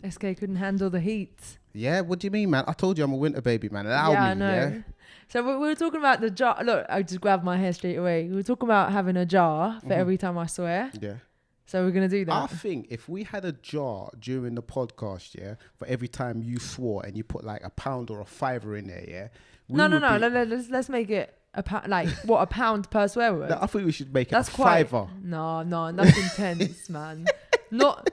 SK couldn't handle the heat. Yeah, what do you mean, man? I told you I'm a winter baby, man. Allow me, I know. yeah? So we were talking about the jar. Look, I just grabbed my hair straight away. We were talking about having a jar for every time I swear. Yeah. So we're going to do that. I think if we had a jar during the podcast, yeah, for every time you swore and you put like £1 or £5 in there, yeah. No. Let's make it a pound, like what, a pound per swear word? No, I think we should make it That's a quite, £5. No, that's intense, man. Not,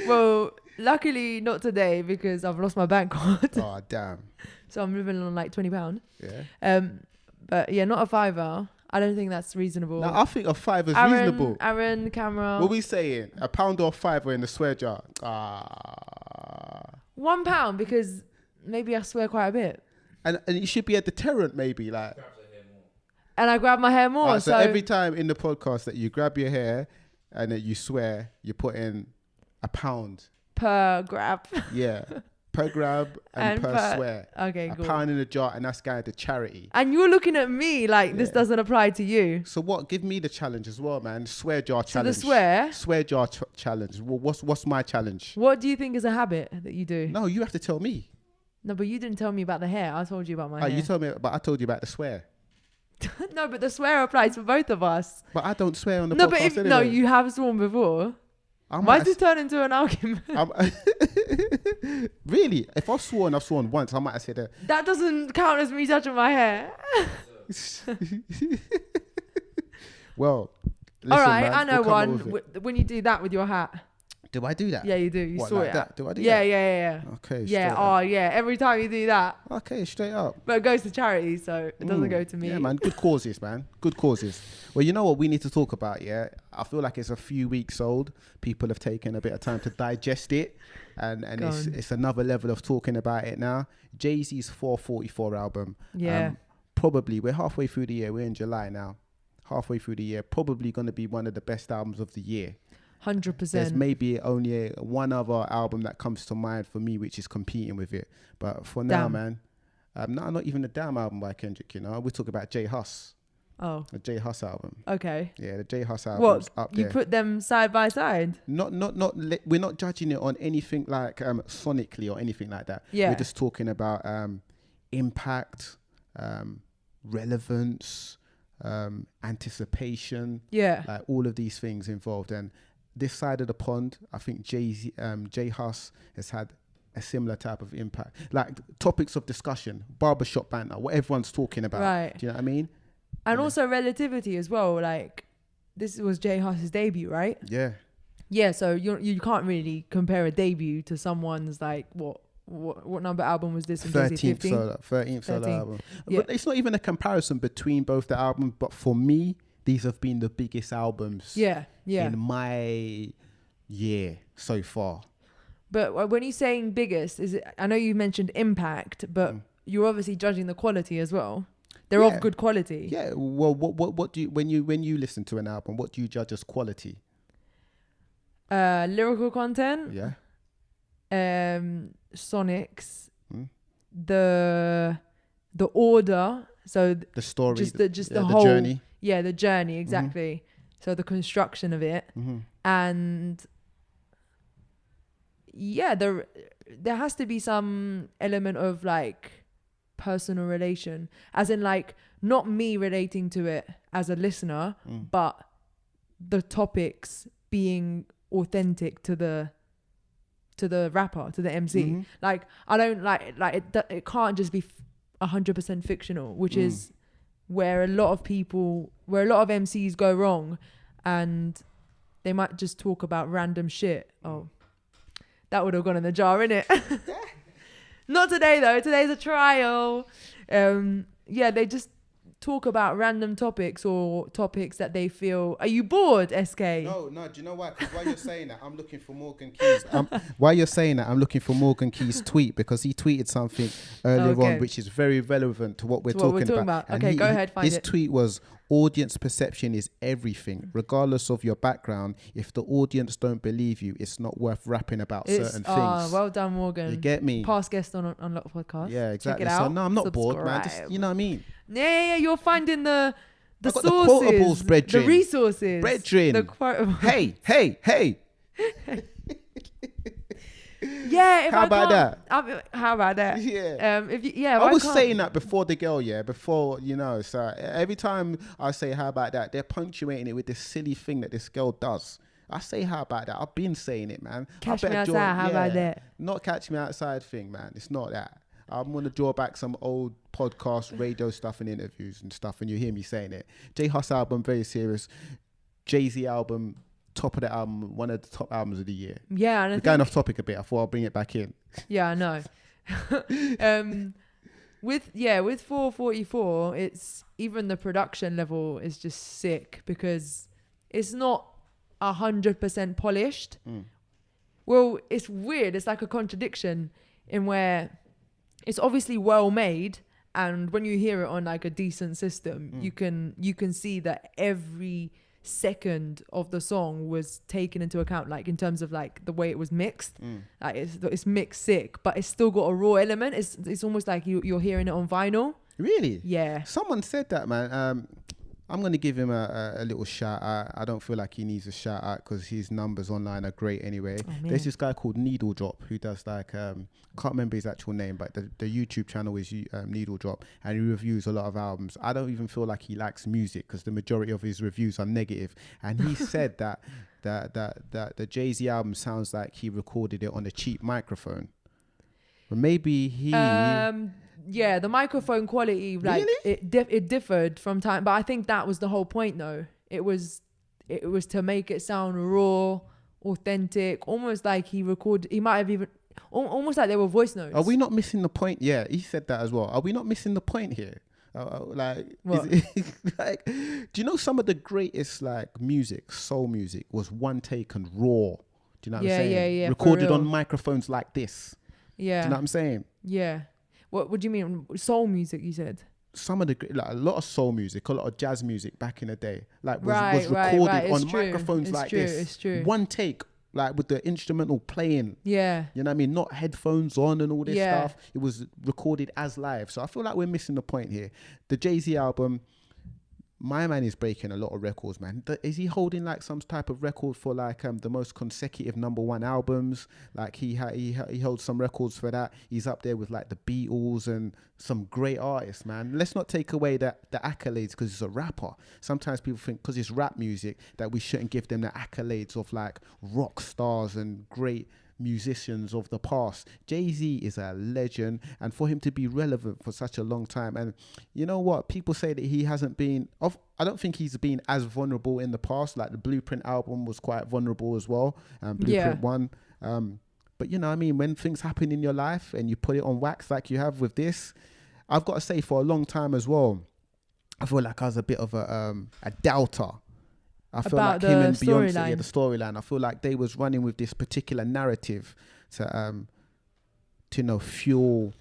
well, luckily not today because I've lost my bank card. Oh, damn. So I'm living on like £20. Yeah. But yeah, not a £5. I don't think that's reasonable. No, I think a £5 is reasonable. Aaron, camera. What are we saying? £1 or £5 in the swear jar? £1 because maybe I swear quite a bit. And it should be a deterrent, maybe, like. And I grab my hair more. Right, so every time in the podcast that you grab your hair and that you swear, you put in £1 per grab. Yeah, per grab and per swear. Okay, good. £1 in a jar, and that's going to charity. And you're looking at me like this doesn't apply to you. So what? Give me the challenge as well, man. Swear jar challenge. So the swear jar challenge. Well, what's my challenge? What do you think is a habit that you do? No, you have to tell me. No, but you didn't tell me about the hair. I told you about my hair. You told me, but I told you about the swear. No, but the swear applies for both of us. But I don't swear on the podcast anyway. No, you have sworn before. Why did this turn into an argument? Really? If I've sworn once, I might have said that. That doesn't count as me touching my hair. Well, listen, all right, man, I know one. When you do that with your hat. Do I do that? Yeah, you do. You saw like it. That? Do I do that? Yeah. Okay. Yeah. Oh, yeah. Every time you do that. Okay, straight up. But it goes to charity, so it doesn't go to me. Yeah, man. Good causes, man. Good causes. Well, you know what we need to talk about, yeah? I feel like it's a few weeks old. People have taken a bit of time to digest it. And it's another level of talking about it now. Jay-Z's 444 album. Yeah. Probably, we're halfway through the year. We're in July now. Halfway through the year. Probably going to be one of the best albums of the year. 100%. There's maybe only one other album that comes to mind for me, which is competing with it. But for now, man, not even the Damn album by Kendrick, you know. We're talking about J Hus. Oh. The J Hus album. Okay. Yeah, the J Hus album. What? Up there. You put them side by side? Not. We're not judging it on anything like sonically or anything like that. Yeah. We're just talking about impact, relevance, anticipation. Yeah. Like all of these things involved. And this side of the pond, I think J Hus has had a similar type of impact. Like topics of discussion, barbershop banter, what everyone's talking about. Right. Do you know what I mean? And also relativity as well. Like this was J Hus's debut, right? Yeah. Yeah. So you can't really compare a debut to someone's like what number album was this? 13th solo album. Yeah. But it's not even a comparison between both the albums. But for me, these have been the biggest albums. In my year so far. But when you're saying biggest, is it? I know you mentioned impact, but you're obviously judging the quality as well. They're of good quality. Yeah. Well, what do you when you listen to an album? What do you judge as quality? Lyrical content. Yeah. Sonics. The order. So the story. Just the whole journey. Yeah, the journey, exactly. So the construction of it. And yeah, there has to be some element of like personal relation, as in like not me relating to it as a listener, but the topics being authentic to the rapper, to the MC. Like I don't like it can't just be 100% fictional, which is where a lot of MCs go wrong, and they might just talk about random shit. Oh, that would have gone in the jar, innit? Not today though. Today's a trial. They just talk about random topics or topics that they feel. Are you bored, SK? No. Do you know why? Because while you're saying that, I'm looking for Morgan Key's. While you're saying that, I'm looking for Morgan Key's tweet, because he tweeted something earlier on which is very relevant to what we're talking about. Okay, go ahead, find it. His tweet was, audience perception is everything, regardless of your background. If the audience don't believe you, it's not worth rapping about certain things. Well done, Morgan. You get me? Past guest on a lot of podcasts. Yeah, exactly. Check it out. So no, I'm not bored, man. Just, you know what I mean? Yeah. You're finding the sources, the quotables, brethren. The resources, brethren. The quotables. Hey. Yeah. How about that? How about that? Yeah. I was saying that before the girl, before, so every time I say how about that, they're punctuating it with this silly thing that this girl does. I say how about that. I've been saying it, man. Catch me outside, how about that? Not catch me outside thing, man. It's not that. I'm going to draw back some old podcast, radio stuff and interviews and stuff, and you hear me saying it. J Hus album, very serious. Jay-Z album, top of the album, one of the top albums of the year. Yeah. And we're going off topic a bit. I thought I'll bring it back in. Yeah, I know. With 444, it's even the production level is just sick because it's not 100% polished. Well, it's weird. It's like a contradiction in where it's obviously well made, and when you hear it on like a decent system, you can see that every second of the song was taken into account, like in terms of like the way it was mixed. Like it's mixed sick, but it's still got a raw element. It's almost like you're hearing it on vinyl. Really? Yeah. Someone said that, man. I'm going to give him a little shout out. I don't feel like he needs a shout out because his numbers online are great anyway. There's this guy called Needle Drop who does like, can't remember his actual name, but the YouTube channel is Needle Drop, and he reviews a lot of albums. I don't even feel like he likes music because the majority of his reviews are negative. And he said that the Jay-Z album sounds like he recorded it on a cheap microphone. But maybe he... Yeah, the microphone quality, like really? it differed from time, but I think that was the whole point though. It was to make it sound raw, authentic, almost like he might have even, almost like they were voice notes. Are we not missing the point? Yeah, he said that as well. Are we not missing the point here? Like, like, do you know some of the greatest like music, soul music, was one take and raw? Do you know what I'm saying? Yeah. Recorded on microphones like this. Yeah. Do you know what I'm saying? Yeah. What do you mean? Soul music, you said? Some of a lot of soul music, a lot of jazz music back in the day, like was recorded on microphones like this. It's true. One take, like with the instrumental playing. Yeah. You know what I mean? Not headphones on and all this stuff. It was recorded as live. So I feel like we're missing the point here. The Jay-Z album, my man is breaking a lot of records, man. Is he holding like some type of record for like the most consecutive #1 albums? Like he holds some records for that. He's up there with like the Beatles and some great artists, man. Let's not take away the accolades because he's a rapper. Sometimes people think because it's rap music that we shouldn't give them the accolades of like rock stars and great musicians of the past. Jay-Z is a legend, and for him to be relevant for such a long time, and you know what, people say that he hasn't been I don't think he's been as vulnerable in the past. Like the Blueprint album was quite vulnerable as well, Blueprint 1, but you know what I mean, when things happen in your life and you put it on wax like you have with this, I've got to say for a long time as well, I feel like I was a bit of a doubter. I feel like him and Beyonce, the storyline. I feel like they was running with this particular narrative to fuel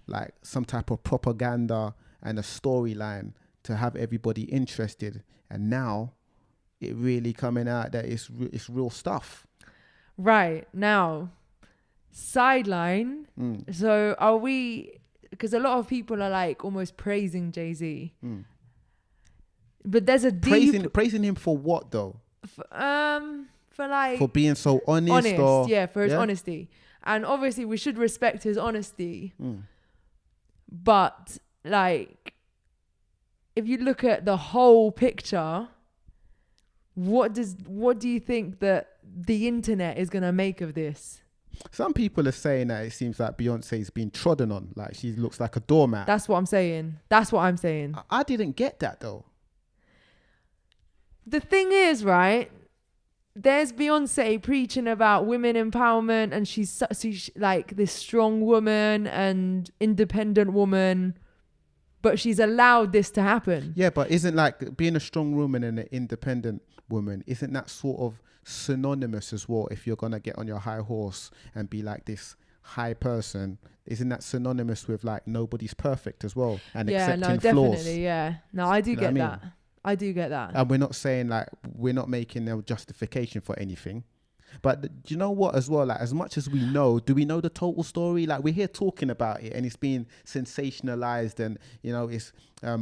like some type of propaganda and a storyline to have everybody interested. And now it really coming out that it's real stuff. Right. Now, sideline. So are we, because a lot of people are like almost praising Jay-Z. But there's a deep... Praising him for what though? For like... For being so honest for his honesty. And obviously we should respect his honesty. But like, if you look at the whole picture, what do you think that the internet is going to make of this? Some people are saying that it seems like Beyonce's been trodden on. Like she looks like a doormat. That's what I'm saying. I didn't get that though. The thing is, right, there's Beyonce preaching about women empowerment, and she's like this strong woman and independent woman, but she's allowed this to happen. Yeah, but isn't like being a strong woman and an independent woman, isn't that sort of synonymous as well? If you're going to get on your high horse and be like this high person, isn't that synonymous with like nobody's perfect as well and accepting flaws? Definitely, yeah. No, I do get that. I do get that. And we're not saying like, we're not making no justification for anything. But do you know what as well? Like as much as we know, do we know the total story? Like we're here talking about it and it's being sensationalized and, you know, it's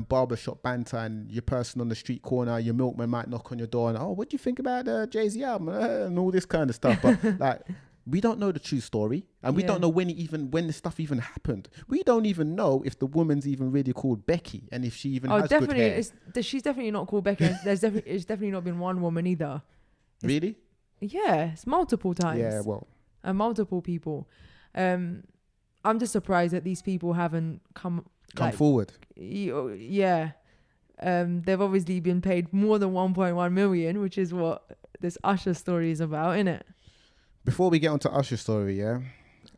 barbershop banter and your person on the street corner, your milkman might knock on your door and, oh, what do you think about the Jay-Z album? And all this kind of stuff. But like, We don't know the true story, and we don't know when the stuff even happened. We don't even know if the woman's even really called Becky, and if she even has good hair. She's definitely not called Becky. It's definitely not been one woman either. Really? Yeah, it's multiple times. Yeah, well, and multiple people. I'm just surprised that these people haven't come forward. Yeah, they've obviously been paid more than 1.1 million, which is what this Usher story is about, innit? Before we get onto Usher's story,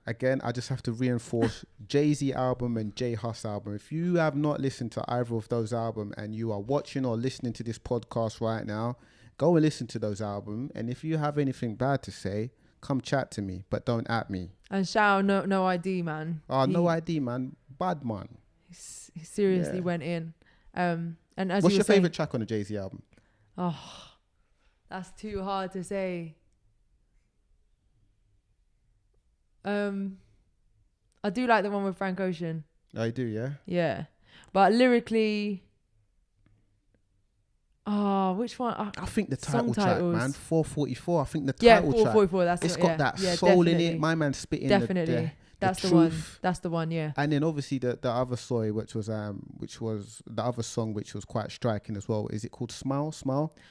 again, I just have to reinforce Jay-Z album and J Hus album. If you have not listened to either of those albums and you are watching or listening to this podcast right now, go and listen to those albums. And if you have anything bad to say, come chat to me, but don't at me. And shout out No ID, man. No ID, man. Bad man. He seriously went in. And as what's your favorite track on the Jay-Z album? Oh, that's too hard to say. I do like the one with Frank Ocean. I do, yeah. Yeah, but lyrically, which one? I think the title track, man, 444. I think the title track. 444. It's got that soul in it. My man spitting definitely. That's the one. That's the one, yeah. And then obviously the other story, which was the other song, which was quite striking as well. Is it called Smile?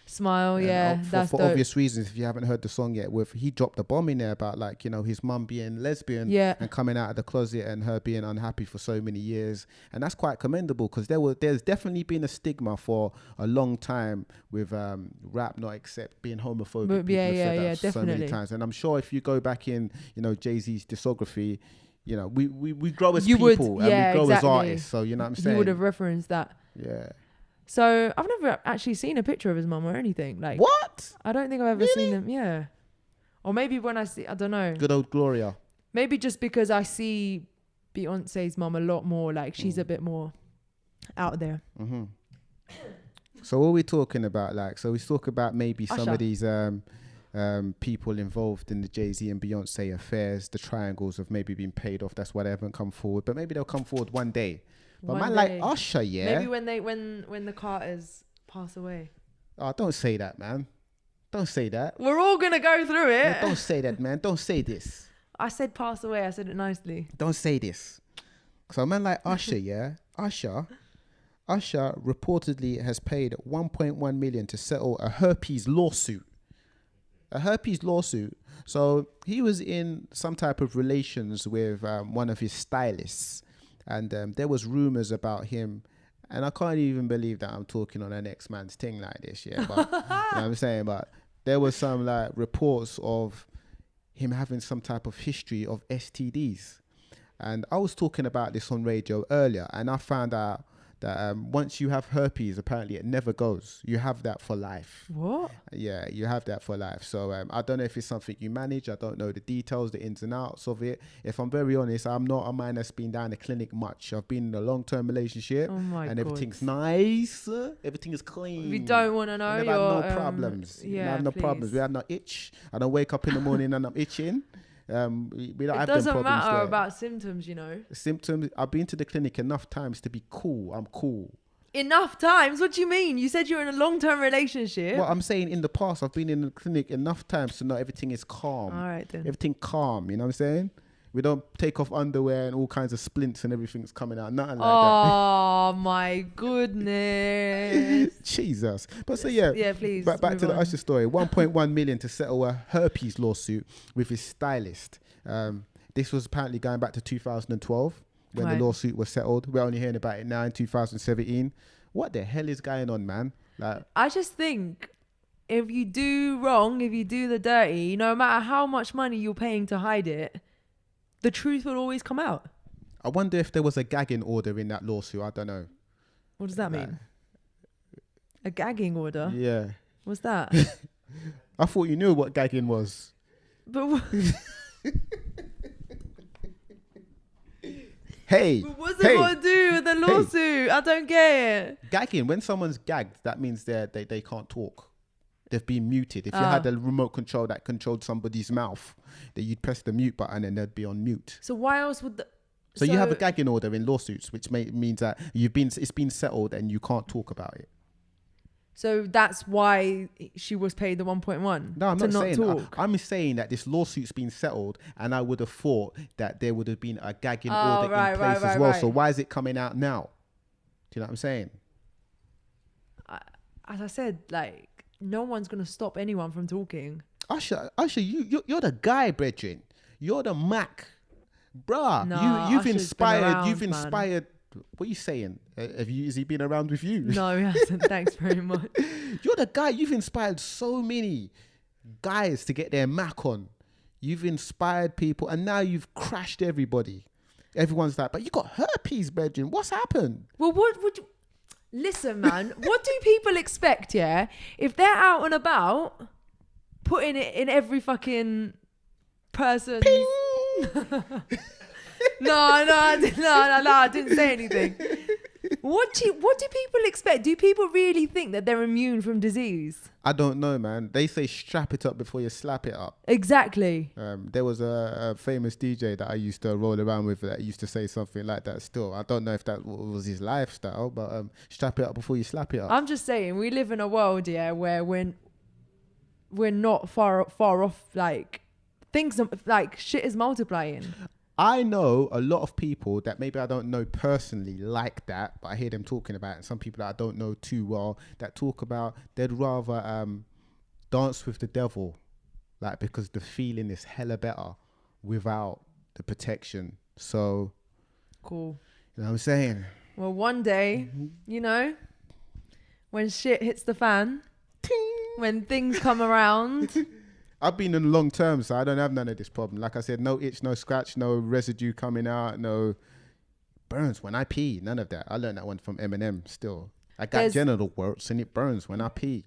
Smile, yeah. For obvious reasons, if you haven't heard the song yet, he dropped a bomb in there about his mum being lesbian and coming out of the closet and her being unhappy for so many years, and that's quite commendable because there's definitely been a stigma for a long time with rap not being homophobic. But definitely. So many times, and I'm sure if you go back in Jay-Z's discography. We grow as people and we grow as artists. So, you know what I'm saying? You would have referenced that. Yeah. So, I've never actually seen a picture of his mum or anything. Like, what? I don't think I've ever seen him. Yeah. Or maybe when I don't know. Good old Gloria. Maybe just because I see Beyonce's mum a lot more. Like, she's a bit more out there. Mm-hmm. So, what are we talking about? So we talk about maybe Usher. Some of these people involved in the Jay-Z and Beyonce affairs, the triangles have maybe been paid off. That's why they haven't come forward. But maybe they'll come forward one day. But man, like Usher, maybe when the Carters pass away. Oh, don't say that, man. Don't say that. We're all gonna go through it. No, don't say that, man. Don't say this. I said pass away. I said it nicely. Don't say this. So a man like Usher, Usher reportedly has paid 1.1 million to settle a herpes lawsuit. So he was in some type of relations with one of his stylists, and there was rumors about him, and I can't even believe that I'm talking on an ex-man's thing like this, yeah. But you know what I'm saying, but there was some reports of him having some type of history of STDs, and I was talking about this on radio earlier, and I found out that once you have herpes, apparently it never goes. You have that for life. What? Yeah, you have that for life. So I don't know if it's something you manage. I don't know the details, the ins and outs of it. If I'm very honest, I'm not a man that's been down the clinic much. I've been in a long-term relationship and everything's nice. Everything is clean. We don't want to know. We never have no problems. Yeah, we have no problems. We have no itch. I don't wake up in the morning and I'm itching. We don't have them problems. It doesn't matter about symptoms, Symptoms. I've been to the clinic enough times to be cool. I'm cool. Enough times? What do you mean? You said you're in a long-term relationship. Well, I'm saying in the past, I've been in the clinic enough times to know everything is calm. All right, then. Everything calm, you know what I'm saying? We don't take off underwear and all kinds of splints and everything's coming out. Nothing like that. Oh, my goodness. Jesus. But so, yeah. Yeah, please. Back to the Usher story. 1.1 million to settle a herpes lawsuit with his stylist. This was apparently going back to 2012 when the lawsuit was settled. We're only hearing about it now in 2017. What the hell is going on, man? I just think if you do wrong, if you do the dirty, no matter how much money you're paying to hide it, the truth will always come out. I wonder if there was a gagging order in that lawsuit. I don't know. What does that mean? A gagging order? Yeah. What's that? I thought you knew what gagging was. But Hey. But what's it got to do with the lawsuit? I don't get it. Gagging, when someone's gagged, that means they can't talk. They've been muted. If you had a remote control that controlled somebody's mouth, then you'd press the mute button and they'd be on mute. So why else would So you have a gagging order in lawsuits, which means that it's been settled and you can't talk about it. So that's why she was paid the 1.1. No, I'm to not saying talk. I'm saying that this lawsuit's been settled, and I would have thought that there would have been a gagging order in place as well. So why is it coming out now? Do you know what I'm saying? As I said, like, no one's gonna stop anyone from talking. Usher, you're the guy, brethren. You're the Mac, bruh. No, you've Usher's inspired. been around, man. What are you saying? Has he been around with you? No, he hasn't. Thanks very much. You're the guy. You've inspired so many guys to get their Mac on. You've inspired people, and now you've crashed everybody. Everyone's like, but you got herpes, brethren. What's happened? Well, what would you... Listen, man, what do people expect, yeah? If they're out and about, putting it in every fucking person. No, I didn't say anything. What do people expect? Do people really think that they're immune from disease? I don't know, man. They say strap it up before you slap it up. Exactly. There was a famous DJ that I used to roll around with that used to say something like that still. I don't know if that was his lifestyle, but strap it up before you slap it up. I'm just saying, we live in a world, yeah, where we're not far off, like, things, like, shit is multiplying. I know a lot of people that maybe I don't know personally like that, but I hear them talking about it. And some people that I don't know too well that talk about they'd rather dance with the devil, like, because the feeling is hella better without the protection. So cool. You know what I'm saying? Well, one day, you know, when shit hits the fan, ting, when things come around. I've been in long term, so I don't have none of this problem. Like I said, no itch, no scratch, no residue coming out, no burns when I pee. None of that. I learned that one from Eminem still. I got genital warts and it burns when I pee.